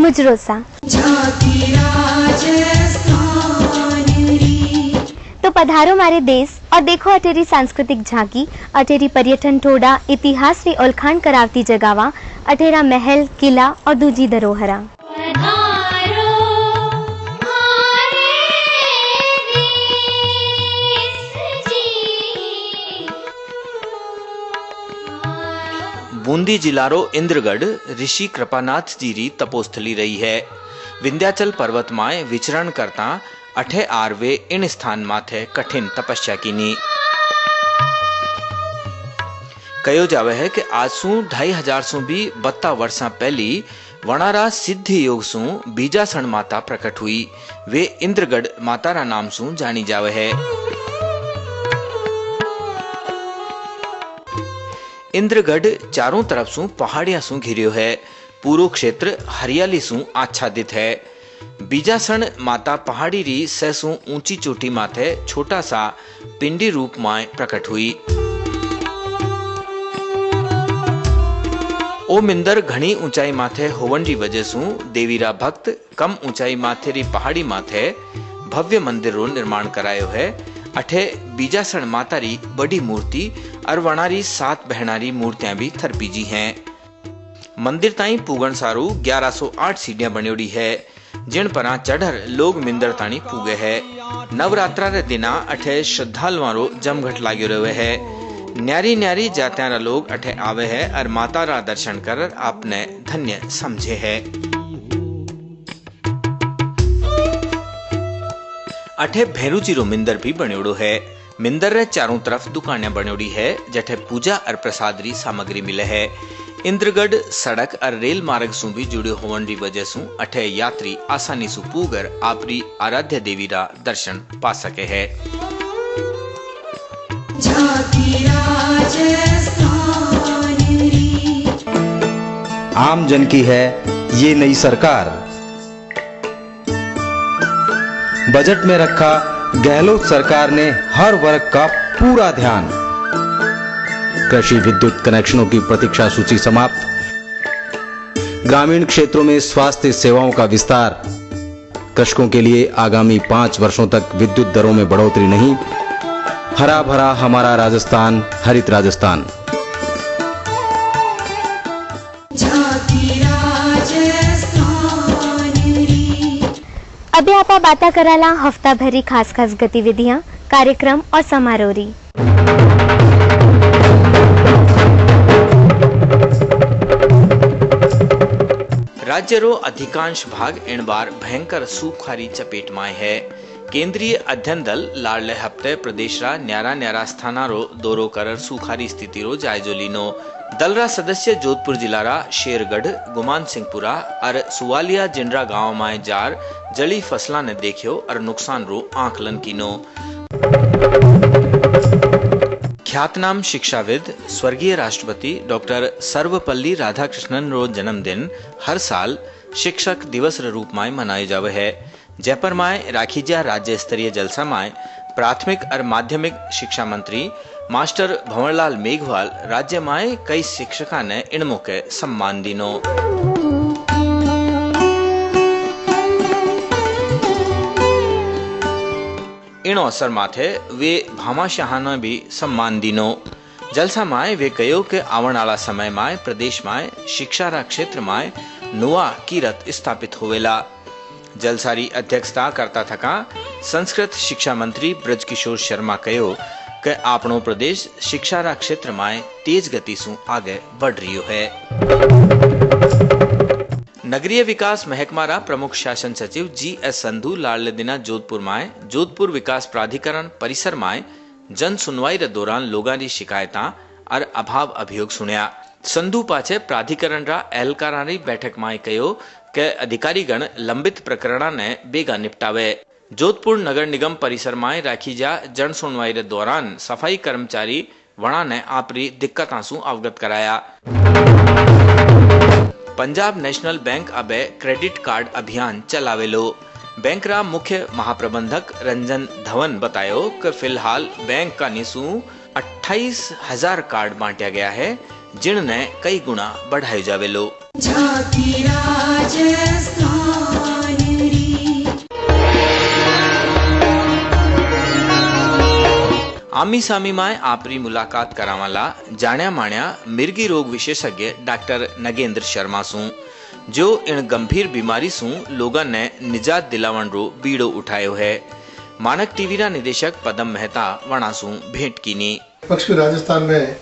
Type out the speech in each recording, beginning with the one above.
मुजरो सा। तो पधारो मारे देश और देखो अटेरी सांस्कृतिक झांकी, अटेरी पर्यटन टोडा इतिहास री ओलखाण करावती जगावा, अटेरा महल, किला और दूजी धरोहरा। बूंदी जिलारो इंद्रगढ़ ऋषि कृपानाथ जी री तपोस्थली रही है। विंध्याचल पर्वत माए विचरण करता अठे आरवे इन स्थान माथे कठिन तपस्या कीनी। कहो जावे है कि आज सु 2500 सु भी 72 वर्षा पहली वणारा सिद्धि योग सु बीजासण माता प्रकट हुई। वे इंद्रगढ़ माता रा नाम सु जानी जावे है। इंद्रगढ़ चारों तरफ सु पहाड़ियां सु घिरियो है। पूरो क्षेत्र हरियाली सु आच्छादित है। बीजासण माता पहाड़ी री सैसु ऊंची चोटी माथे छोटा सा पिंडी रूप में प्रकट हुई। ओ मिंदर घनी ऊंचाई माथे होवन री वजह सु देवीरा भक्त कम ऊंचाई माथे री पहाड़ी माथे भव्य मंदिर रो निर्माण करायो है। अठे बीजासण माता री बड़ी मूर्ति और वणारी 7 बहनारी मूर्तियां भी थरपीजी हैं। मंदिर ताई पूगण सारू 1108 सीढ़ियां बनियोड़ी है, जिन परा चढ़र लोग मिंदर तानी पूगे है। नवरात्रा रे दिना अठे श्रद्धालुओं रो जमघट लाग्यो रहे है। न्यारी न्यारी जात्यां रा लोग अठे आवे है और माता रा दर्शन कर आपने धन्य समझे है। अठे भैरूजी रो मिंदर भी बनियोड़ो है। मिंदर रे चारों तरफ दुकानें बनियोड़ी है, जठे पूजा और प्रसाद री सामग्री मिले है। इंद्रगढ़ सड़क और रेल मार्ग सु भी जुड़े होवन री वजह सु अठे यात्री आसानी सु पूगर आपरी आराध्य देवी रा दर्शन पा सके है। आम जन की है ये नई सरकार। बजट में रखा गहलोत सरकार ने हर वर्ग का पूरा ध्यान। कृषि विद्युत कनेक्शनों की प्रतीक्षा सूची समाप्त। ग्रामीण क्षेत्रों में स्वास्थ्य सेवाओं का विस्तार। कृषकों के लिए आगामी 5 वर्षों तक विद्युत दरों में बढ़ोतरी नहीं। हरा भरा हमारा राजस्थान, हरित राजस्थान। अभी आप बाता कराला हफ्ता भरी खास खास गतिविधियां, कार्यक्रम और समारोह री। राज्य रो अधिकांश भाग इन बार भयंकर सूखारी चपेट में है। केंद्रीय अध्ययन दल लाडले हफ्ते प्रदेश रा न्यारा न्यारा स्थाना रो दौरो कर सूखारी स्थिति रो जायजो लीनो। दल रा सदस्य जोधपुर जिला रा शेरगढ़, गुमान सिंहपुरा और सुवालिया जिंडरा गांव में जार जली फसला ने देखियो और नुकसान रो आंकलन कीनो। ख्यातनाम शिक्षाविद स्वर्गीय राष्ट्रपति डॉक्टर सर्वपल्ली राधाकृष्णन रो जन्मदिन हर साल शिक्षक दिवस रूप में मनाए जावे है। जयपुर में राखीजा राज्य स्तरीय जलसा में प्राथमिक और माध्यमिक शिक्षा मंत्री मास्टर भंवरलाल मेघवाल राज्य में कई शिक्षका ने इन मौके सम्मान दिनो। इन अवसर माथे वे भामाशाह ने भी सम्मान दिनो। जलसा में वे कहो के आवण वाला समय में प्रदेश में शिक्षा रा क्षेत्र में नुआ कीरत स्थापित होवेला। जलसारी अध्यक्षता करता थका संस्कृत शिक्षा मंत्री ब्रजकिशोर शर्मा कहो कि आपनो प्रदेश शिक्षा रा क्षेत्र में तेज गति से आगे बढ़ रही है। नगरीय विकास महकमा रा प्रमुख शासन सचिव जी.एस. संधू लाडले दिना जोधपुर में जोधपुर विकास प्राधिकरण परिसर में जन सुनवाई रे दौरान लोगों की शिकायतां और अभाव अभियोग सुनिया। संधू पाछे प्राधिकरण रा एहलकारां री बैठक में कहो कि अधिकारीगण लंबित प्रकरणा ने बेगा निपटावे। जोधपुर नगर निगम परिसर में राखी जा जन सुनवाई रे दौरान सफाई कर्मचारी वणा ने आपरी दिक्कतां सु अवगत कराया। पंजाब नेशनल बैंक अबे क्रेडिट कार्ड अभियान चलावेलो। बैंक रा मुख्य महाप्रबंधक रंजन धवन बतायो कि फिलहाल बैंक का निसु 28,000 कार्ड बांटा गया है, जिन ने कई गुना बढ़ायो जावेलो। आमी सामी माय आपरी मुलाकात करावाला जाण्या माण्या मिर्गी रोग विशेषज्ञ डॉक्टर नगेंद्र शर्मा सु, जो इन गंभीर बीमारी सु लोगों ने निजात दिलावन रो बीड़ो उठायो है। मानक टीवी रा निदेशक पदम मेहता वणा सु भेंट कीनी। पश्चिमी राजस्थान में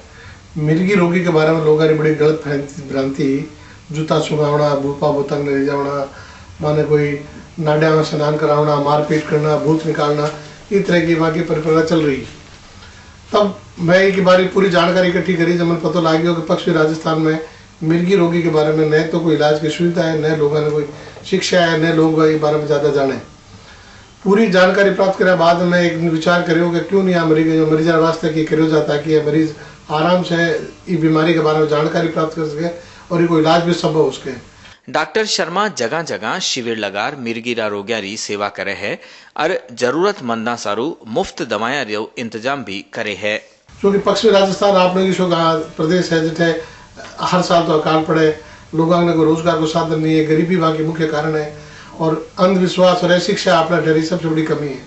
मिर्गी रोगी के बारे में लोगों ने बड़ी गलत भ्रांति, जूता सुंघावना, भूपा बोतंग ले जावना, माने कोई नाड्या में स्नान करावना, मारपीट करना, भूत निकालना, इस तरह की वहाँ की परंपरा चल रही। तब मैं एक बारी पूरी जानकारी इकट्ठी करी, जब मुझे पता लग गया कि पश्चिमी राजस्थान में मिर्गी रोगी के बारे में न तो कोई इलाज की सुविधा है, न लोगों ने कोई शिक्षा है, न लोग इस बारे में ज़्यादा जाने। पूरी जानकारी प्राप्त करने बाद में एक विचार करो कि क्यों नहीं मरीज वास्ते की करो जाता कि मरीज आराम से इस बीमारी के बारे में जानकारी प्राप्त कर सके और ये कोई इलाज भी संभव हो सके। डॉक्टर शर्मा जगह जगह शिविर लगार मिर्गीरा रोगिया री सेवा करे है और जरूरतमंदा सारू मुफ्त दवाया रो इंतजाम भी करे है। क्योंकि पश्चिमी राजस्थान आपने प्रदेश है जिसे हर साल तो अकाल पड़े, लोगों ने कोई रोजगार को साधन नहीं है, गरीबी वहाँ की मुख्य कारण है और अंधविश्वास और शिक्षा अपना ढेरी सबसे बड़ी कमी है।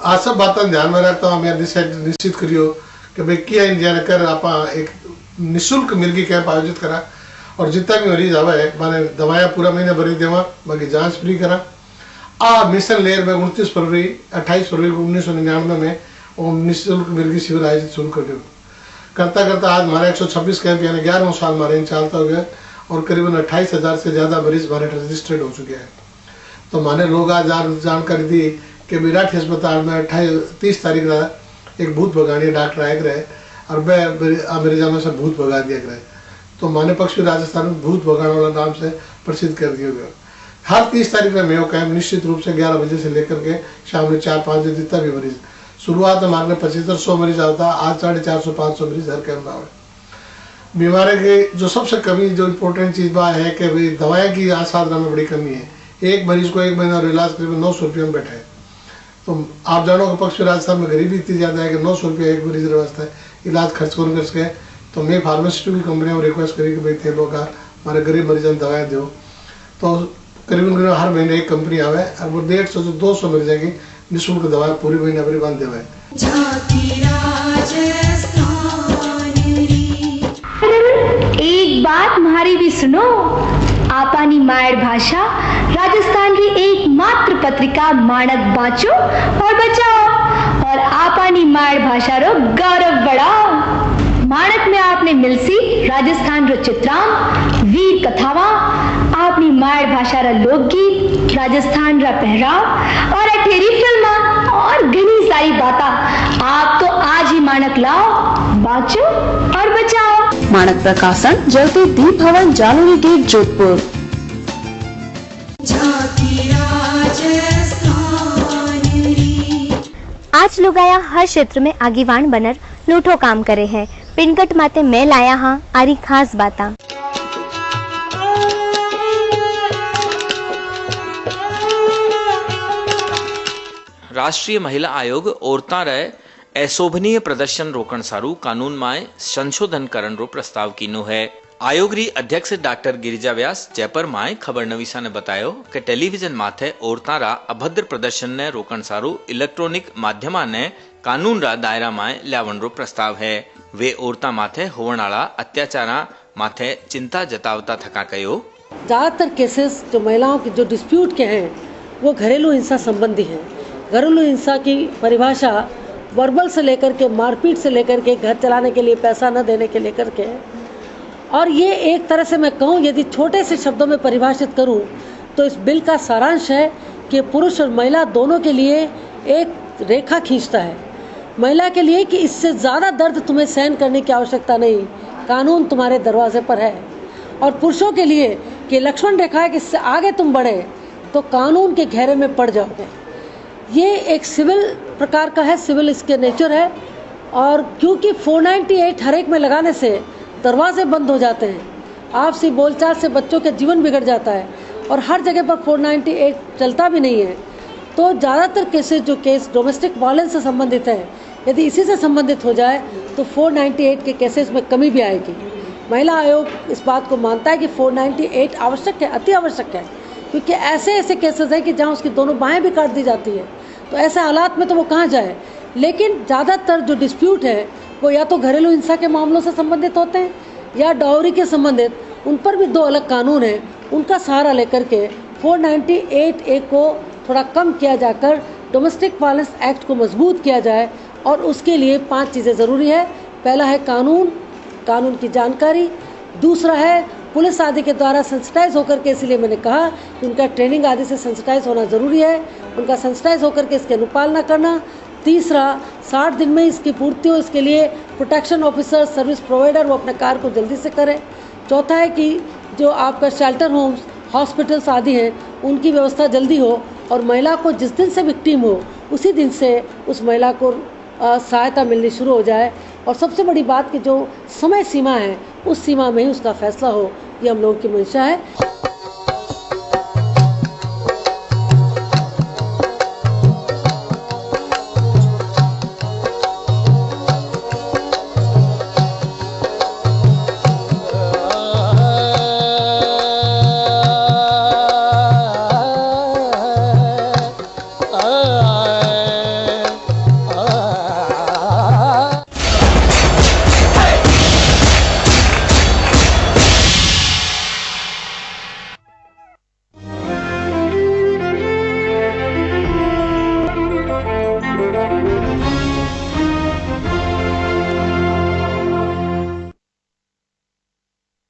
आज सब बातें ध्यान में रखता हूँ, मैं निश्चित करियो कि भाई किया इंडिया ने कर आप एक निःशुल्क मिर्गी कैंप आयोजित करा और जितना भी मरीज आवा है मैंने दवाया पूरा महीना भरी देवा, बाकी जांच फ्री करा। मिशन लेयर में 28 फरवरी 1999 में वो निःशुल्क मिर्गी शिविर आयोजित शुरू कर दिया। करता करता आज हमारे 126 कैंप यानी 11 साल हमारे चलता हो गया और करीबन 28,000 से ज्यादा मरीज हमारे रजिस्टर्ड हो चुके हैं। तो मैंने लोग आज जानकारी दी कि विराट अस्पताल में 30 तारीख का एक भूत भगानी डॉक्टर आए रहे और मरीजा में से भूत भगा दिया गया। तो माने पश्चिमी राजस्थान में भूत भगाने वाला नाम से प्रसिद्ध कर दिया गया। हर 30 तारीख में मेयो कैंप निश्चित रूप से 11 बजे से लेकर के शाम में 4-5 बजे जितना भी मरीज, शुरुआत में हमारे 75-100 मरीज आता, आज 450-500 मरीज हर कैंप में। बीमारी की जो सबसे कमी जो इम्पोर्टेंट चीज बात है कि भाई दवाएं की साधना में बड़ी कमी है। एक मरीज को 1 महीना इलाज करीबन 900 रुपये में बैठे। तो आप जानो कि पश्चिमी राजस्थान में गरीबी इतनी ज्यादा है कि 900 रुपये एक मरीज वास्ते इलाज खर्च कर सके। तो मैं फार्मास्यूटिकल कंपनी में रिक्वेस्ट करी कि भाई थे लोग हमारे गरीब मरीजों को दवाएं दो। तो करीबन हर महीने एक कंपनी आवे और वो 150 से 200 मरीजों की निःशुल्क दवाएं पूरी महीने भरी बांध देवे। एक बात हमारी भी सुनो, आपानी मायर भाषा राजस्थान की एकमात्र पत्रिका माणक बाँचो और बचाओ और आपानी मायर भाषा रो गौरव बढ़ाओ। माणक में आपने मिलसी राजस्थान रो चित्रांग, वीर कथावा, अपनी मायर भाषा रा लोकगीत, राजस्थान रा पहराव और अठेरी फिल्मा और घनी सारी बाता। आप तो आज ही माणक लाओ, बाँचो और बचाओ। माणक प्रकाशन ज्योति दीप भवन, जालोरी गेट, जोधपुर। आज लोग आया हर क्षेत्र में आगीवान बनर लूठो काम करे हैं। पिनकट माते मैं लाया हाँ आरी खास बाता। राष्ट्रीय महिला आयोग औरतां रे अशोभनीय प्रदर्शन रोकण सारू कानून में संशोधन करण रो प्रस्ताव कीनो है। आयोग री अध्यक्ष डॉक्टर गिरिजा व्यास जयपुर में खबर नवीसा ने बतायो कि टेलीविजन माथे औरतां रा अभद्र प्रदर्शन ने रोकण सारू इलेक्ट्रॉनिक माध्यमा ने कानून रा दायरा में ल्यावण रो प्रस्ताव है। वे औरतां माथे होवण वाला अत्याचारा माथे चिंता जतावता थका कयो। ज्यादातर केसेस जो महिलाओं के जो डिस्प्यूट के हैं वो घरेलू हिंसा संबंधी हैं। घरेलू हिंसा की परिभाषा वर्बल से लेकर के मारपीट से लेकर के घर चलाने के लिए पैसा न देने के लेकर के, और ये एक तरह से मैं कहूँ यदि छोटे से शब्दों में परिभाषित करूँ तो इस बिल का सारांश है कि पुरुष और महिला दोनों के लिए एक रेखा खींचता है। महिला के लिए कि इससे ज़्यादा दर्द तुम्हें सहन करने की आवश्यकता नहीं, कानून तुम्हारे दरवाजे पर है। और पुरुषों के लिए कि लक्ष्मण रेखा है कि इससे आगे तुम बढ़े तो कानून के घेरे में पड़ जाओगे। ये एक सिविल प्रकार का है, सिविल इसके नेचर है। और क्योंकि 498 हर एक में लगाने से दरवाजे बंद हो जाते हैं, आपसी बोलचाल से बच्चों के जीवन बिगड़ जाता है और हर जगह पर 498 चलता भी नहीं है। तो ज़्यादातर केसेस जो केस डोमेस्टिक वायलेंस से संबंधित है, यदि इसी से संबंधित हो जाए तो 498 के केसेस में कमी भी आएगी। महिला आयोग इस बात को मानता है कि 498 आवश्यक है, अति आवश्यक है, क्योंकि ऐसे ऐसे केसेस हैं कि जहाँ उसकी दोनों बाहें भी काट दी जाती है। तो ऐसे हालात में तो वो कहाँ जाए। लेकिन ज़्यादातर जो डिस्प्यूट है वो या तो घरेलू हिंसा के मामलों से संबंधित होते हैं या डाउरी के संबंधित, उन पर भी 2 अलग कानून हैं। उनका सहारा लेकर के 498A को थोड़ा कम किया जाकर डोमेस्टिक वायलेंस एक्ट को मजबूत किया जाए, और उसके लिए 5 चीज़ें ज़रूरी है। पहला है कानून की जानकारी, दूसरा है पुलिस आदि के द्वारा सेंसिटाइज होकर के, इसीलिए मैंने कहा कि उनका ट्रेनिंग आदि से सेंसिटाइज होना ज़रूरी है, उनका सेंसिटाइज होकर के इसकी अनुपालना करना। तीसरा, 60 दिन में इसकी पूर्ति हो, इसके लिए प्रोटेक्शन ऑफिसर, सर्विस प्रोवाइडर वो अपने कार्य को जल्दी से करें। चौथा है कि जो आपका शेल्टर होम्स, हॉस्पिटल्स आदि हैं, उनकी व्यवस्था जल्दी हो, और महिला को जिस दिन से विक्टिम हो उसी दिन से उस महिला को सहायता मिलनी शुरू हो जाए। और सबसे बड़ी बात कि जो समय सीमा है उस सीमा में ही उसका फैसला हो, ये हम लोगों की मंशा है।